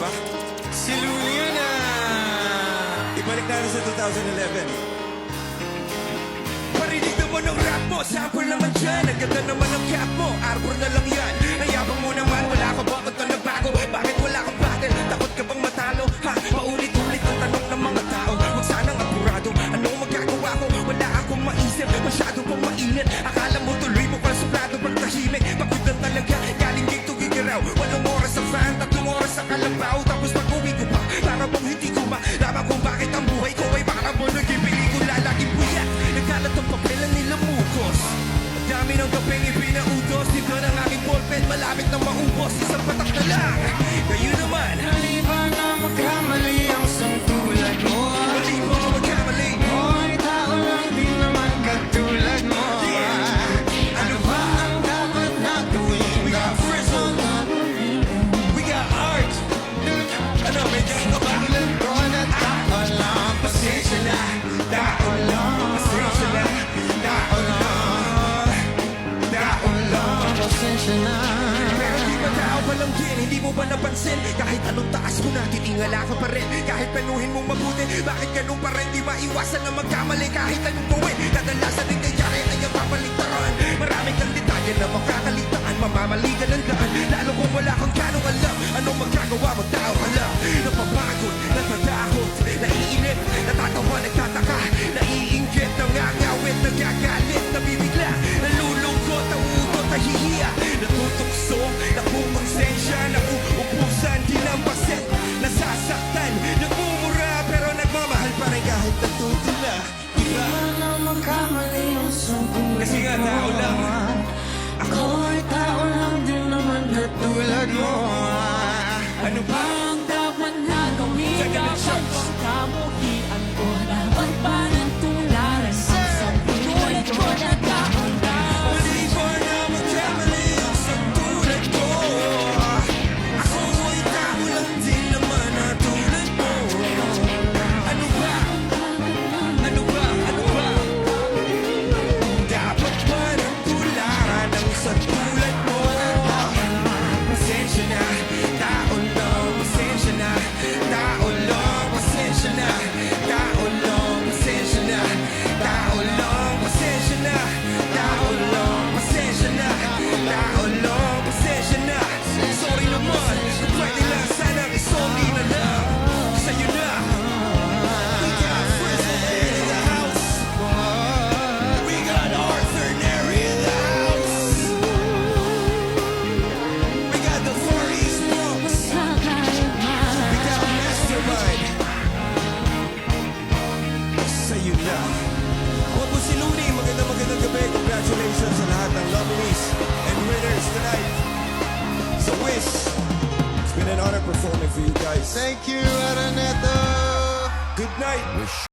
ba? Si Lulio na! Ibalik natin sa 2011. Parinig naman ang rap mo, sample naman dyan. Ang ganda naman ang cap mo, arbor na lang yan. Nayabang mo naman, wala ka ba kung nagbago? Bakit wala kang battle? Takot ka bang matalo? Ha? Paulit-ulit ang tanong ng mga tao. Huwag sanang apurado, anong magagawa ko? Wala akong maisip, masyado pang mainit. Akala mo tuloy mo pang suplado pag tahimik. Pagod na talaga, galing gate to gigiraw. 8 oras sa fan, 3 oras sa kalabaw. Tapos pag-uwi ko pa, para bang hindi ko malaman kung bakit ang buhay ko ay para mo naging pelikula. Laging buyak, nagkalat ang papel ang nilamukos. Ang dami ng kapeng ipinautos. Dito ng aking ballpen, malapit na maubos. Isang patak na lang, kayo naman. Mali ba na magkamali ang sangtulad mo? Mali mo magkamali. Hoy, tao lang din naman katulad mo. Ano ba ang dapat na gawin? We got Frizzle, we got Art. Ano, may gang ka ba? Tulad ko na tao lang. Pasensya na, tao lang. Pasensya na, tao lang. Tao lang. Pasensya na. Pero di ba tao pa lang din, hindi mo ba napansin? Kahit anong taas mo na, titingala ka pa rin. Kahit penuhin mong mabuti, bakit ganun pa rin? Di maiwasan na magkamali kahit anong gawin. Kadalasan din nangyari ay ang papaligtaran. Marami kang detalye na makakalitaan. Mamamali ka ng daan, lalo kung wala kang ganong alam. Anong magagawa mo tao ka lang? Napapagod, natatakot, naiinip, natatawa, nagtataka, naiinggit, nangangawit, nagagalit, nabibigla, nalulungkot, nauutot, nahihiya, natutukso, nakukonsensya, nakuupusan, dinampasit, nasasaktan, nagmumura, pero nagmamahal pa rin kahit natutula. Diba? Wala magkamali ang sangtulad mo. Kasi nga, tao lang. Ako ay tao lang din naman katulad mo. Ano ba? Ang dapat na gawin, Second dapat shots. bang kamuhian ko? Dapat ba ng tularan ang sangtulad ko na tao lang? Mali ba na magkamali ang sangtulad ko? Ako ay tao lang din naman na tulad mo. Ano ba? Ano ba? Ano ba? Dapat ba ng tularan ang sangtulad mo? Pasensya na, tao lang. Pasensya na, tao lang. Pasensya na, tao lang. Pasensya na, tao lang. Pasensya na, tao lang. Pasensya na, tao lang. Pasensya na. Sorry naman, kung pwede lang sana isorry na lang. Sa'yo na. We got Frizzle in the house. We got Arthur Neri in the house. We got the Far East Bronx. We got Mastermind. Sa'yo na. Huwag mo si Looney. Magandang gabi. Congratulations sa lahat ng nominees and winners tonight. So Wish, it's been an honor performing for you guys. Thank you, Araneta. Good night.